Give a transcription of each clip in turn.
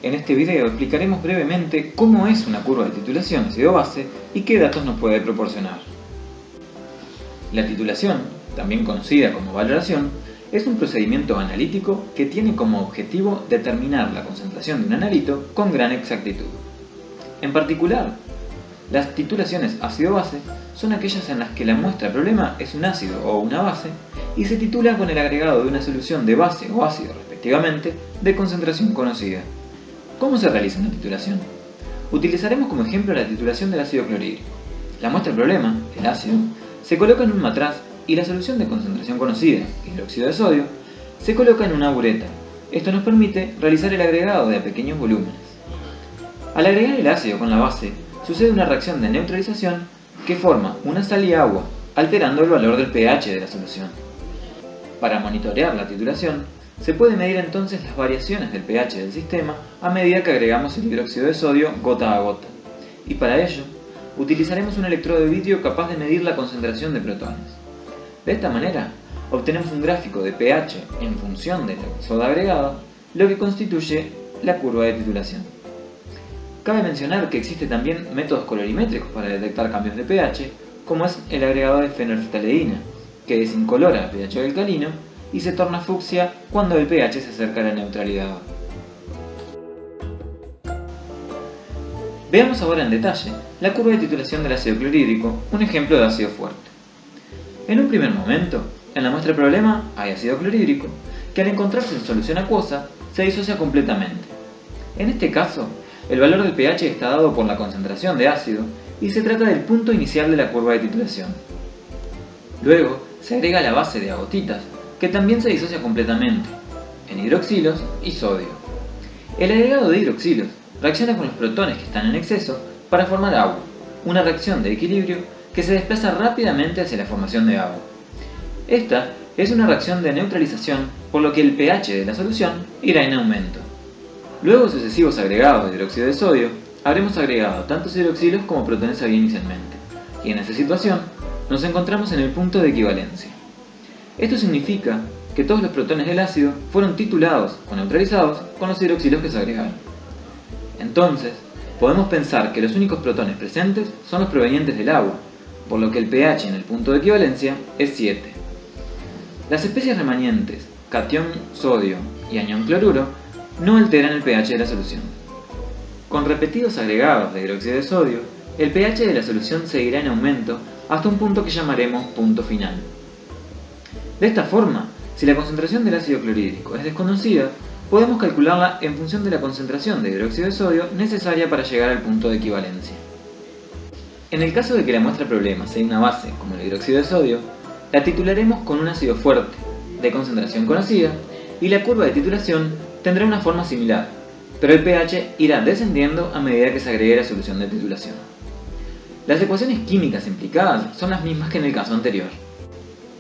En este video explicaremos brevemente cómo es una curva de titulación ácido-base y qué datos nos puede proporcionar. La titulación, también conocida como valoración, es un procedimiento analítico que tiene como objetivo determinar la concentración de un analito con gran exactitud. En particular, las titulaciones ácido-base son aquellas en las que la muestra problema es un ácido o una base y se titula con el agregado de una solución de base o ácido respectivamente de concentración conocida. ¿Cómo se realiza una titulación? Utilizaremos como ejemplo la titulación del ácido clorhídrico. La muestra problema, el ácido, se coloca en un matraz y la solución de concentración conocida, hidróxido de sodio, se coloca en una bureta. Esto nos permite realizar el agregado de pequeños volúmenes. Al agregar el ácido con la base, sucede una reacción de neutralización que forma una sal y agua, alterando el valor del pH de la solución. Para monitorear la titulación, se puede medir entonces las variaciones del pH del sistema a medida que agregamos el hidróxido de sodio gota a gota. Y para ello, utilizaremos un electrodo de vidrio capaz de medir la concentración de protones. De esta manera, obtenemos un gráfico de pH en función de la soda agregada, lo que constituye la curva de titulación. Cabe mencionar que existen también métodos colorimétricos para detectar cambios de pH, como es el agregado de fenolftaleína, que desincolora el pH alcalino y se torna fucsia cuando el pH se acerca a la neutralidad. Veamos ahora en detalle la curva de titulación del ácido clorhídrico, un ejemplo de ácido fuerte. En un primer momento, en la muestra problema hay ácido clorhídrico, que al encontrarse en solución acuosa se disocia completamente. En este caso, el valor del pH está dado por la concentración de ácido y se trata del punto inicial de la curva de titulación. Luego se agrega la base de agotitas, que también se disocia completamente, en hidroxilos y sodio. El agregado de hidroxilos reacciona con los protones que están en exceso para formar agua, una reacción de equilibrio que se desplaza rápidamente hacia la formación de agua. Esta es una reacción de neutralización, por lo que el pH de la solución irá en aumento. Luego de sucesivos agregados de hidróxido de sodio, habremos agregado tantos hidroxilos como protones había inicialmente, y en esa situación nos encontramos en el punto de equivalencia. Esto significa que todos los protones del ácido fueron titulados o neutralizados con los hidroxilos que se agregaron. Entonces, podemos pensar que los únicos protones presentes son los provenientes del agua, por lo que el pH en el punto de equivalencia es 7. Las especies remanentes, catión sodio y anión cloruro, no alteran el pH de la solución. Con repetidos agregados de hidróxido de sodio, el pH de la solución seguirá en aumento hasta un punto que llamaremos punto final. De esta forma, si la concentración del ácido clorhídrico es desconocida, podemos calcularla en función de la concentración de hidróxido de sodio necesaria para llegar al punto de equivalencia. En el caso de que la muestra problema sea una base como el hidróxido de sodio, la titularemos con un ácido fuerte, de concentración conocida, y la curva de titulación tendrá una forma similar, pero el pH irá descendiendo a medida que se agregue la solución de titulación. Las ecuaciones químicas implicadas son las mismas que en el caso anterior.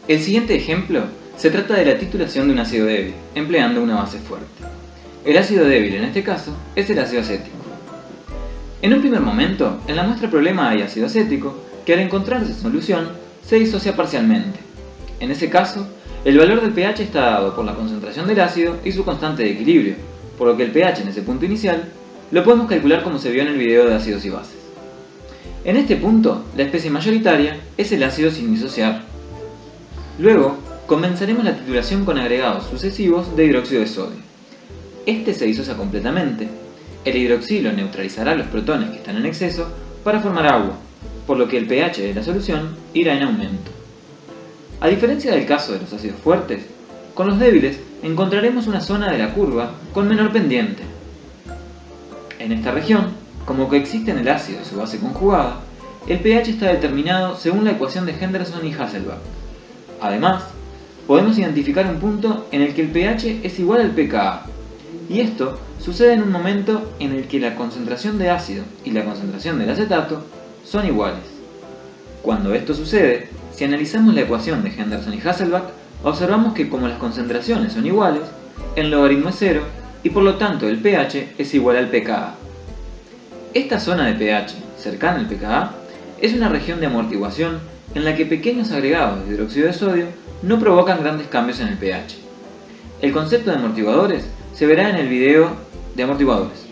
El siguiente ejemplo se trata de la titulación de un ácido débil, empleando una base fuerte. El ácido débil en este caso es el ácido acético. En un primer momento, en la muestra problema hay ácido acético, que al encontrarse en solución se disocia parcialmente. En ese caso, el valor del pH está dado por la concentración del ácido y su constante de equilibrio, por lo que el pH en ese punto inicial lo podemos calcular como se vio en el video de ácidos y bases. En este punto, la especie mayoritaria es el ácido sin disociar. Luego, comenzaremos la titulación con agregados sucesivos de hidróxido de sodio. Este se disocia completamente. El hidroxilo neutralizará los protones que están en exceso para formar agua, por lo que el pH de la solución irá en aumento. A diferencia del caso de los ácidos fuertes, con los débiles encontraremos una zona de la curva con menor pendiente. En esta región, como coexisten el ácido y su base conjugada, el pH está determinado según la ecuación de Henderson y Hasselbalch. Además, podemos identificar un punto en el que el pH es igual al pKa, y esto sucede en un momento en el que la concentración de ácido y la concentración del acetato son iguales. Cuando esto sucede, si analizamos la ecuación de Henderson y Hasselbalch, observamos que como las concentraciones son iguales, el logaritmo es 0 y por lo tanto el pH es igual al pKa. Esta zona de pH, cercana al pKa, es una región de amortiguación en la que pequeños agregados de hidróxido de sodio no provocan grandes cambios en el pH. El concepto de amortiguadores se verá en el video de amortiguadores.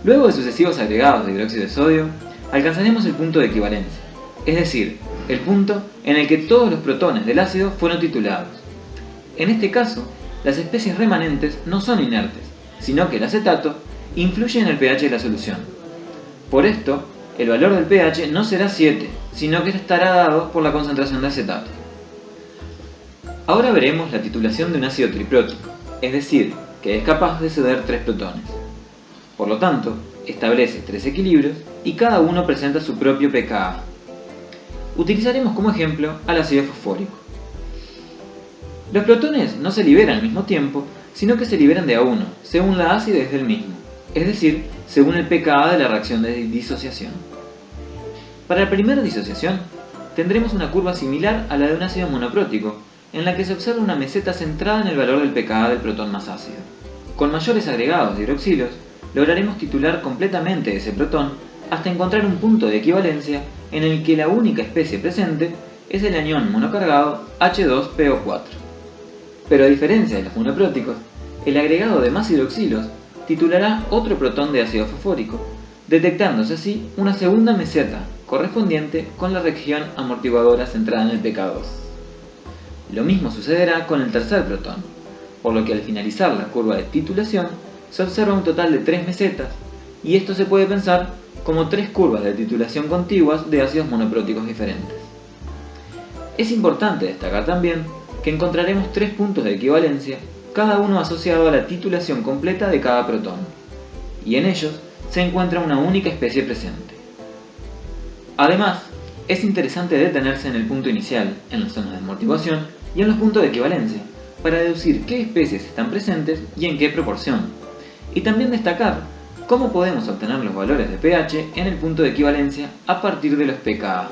Luego de sucesivos agregados de hidróxido de sodio, alcanzaremos el punto de equivalencia, es decir, el punto en el que todos los protones del ácido fueron titulados. En este caso, las especies remanentes no son inertes, sino que el acetato influye en el pH de la solución. Por esto, el valor del pH no será 7, sino que estará dado por la concentración de acetato. Ahora veremos la titulación de un ácido triprótico, es decir, que es capaz de ceder 3 protones. Por lo tanto, establece 3 equilibrios y cada uno presenta su propio pKa. Utilizaremos como ejemplo al ácido fosfórico. Los protones no se liberan al mismo tiempo, sino que se liberan de a uno, según la acidez del mismo, es decir, según el pKa de la reacción de disociación. Para la primera disociación, tendremos una curva similar a la de un ácido monoprótico, en la que se observa una meseta centrada en el valor del pKa del protón más ácido. Con mayores agregados de hidroxilos, lograremos titular completamente ese protón hasta encontrar un punto de equivalencia en el que la única especie presente es el anión monocargado H2PO4. Pero a diferencia de los monopróticos, el agregado de más hidroxilos titulará otro protón de ácido fosfórico, detectándose así una segunda meseta correspondiente con la región amortiguadora centrada en el pK2. Lo mismo sucederá con el tercer protón, por lo que al finalizar la curva de titulación se observa un total de 3 mesetas, y esto se puede pensar como 3 curvas de titulación contiguas de ácidos monopróticos diferentes. Es importante destacar también que encontraremos 3 puntos de equivalencia, cada uno asociado a la titulación completa de cada protón, y en ellos se encuentra una única especie presente. Además, es interesante detenerse en el punto inicial, en las zonas de amortiguación y en los puntos de equivalencia, para deducir qué especies están presentes y en qué proporción, y también destacar cómo podemos obtener los valores de pH en el punto de equivalencia a partir de los pKa.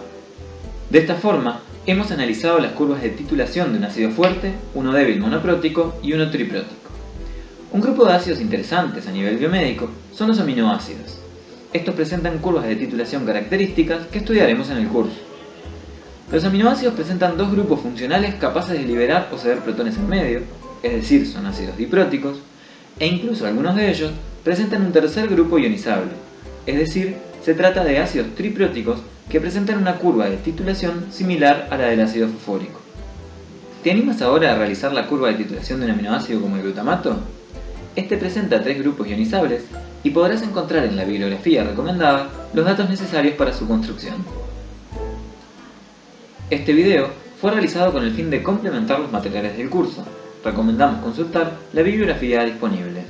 De esta forma, hemos analizado las curvas de titulación de un ácido fuerte, uno débil monoprótico y uno triprótico. Un grupo de ácidos interesantes a nivel biomédico son los aminoácidos. Estos presentan curvas de titulación características que estudiaremos en el curso. Los aminoácidos presentan 2 grupos funcionales capaces de liberar o ceder protones en medio, es decir, son ácidos dipróticos, e incluso algunos de ellos presentan un tercer grupo ionizable, es decir, se trata de ácidos tripróticos que presentan una curva de titulación similar a la del ácido fosfórico. ¿Te animas ahora a realizar la curva de titulación de un aminoácido como el glutamato? Este presenta 3 grupos ionizables y podrás encontrar en la bibliografía recomendada los datos necesarios para su construcción. Este video fue realizado con el fin de complementar los materiales del curso. Recomendamos consultar la bibliografía disponible.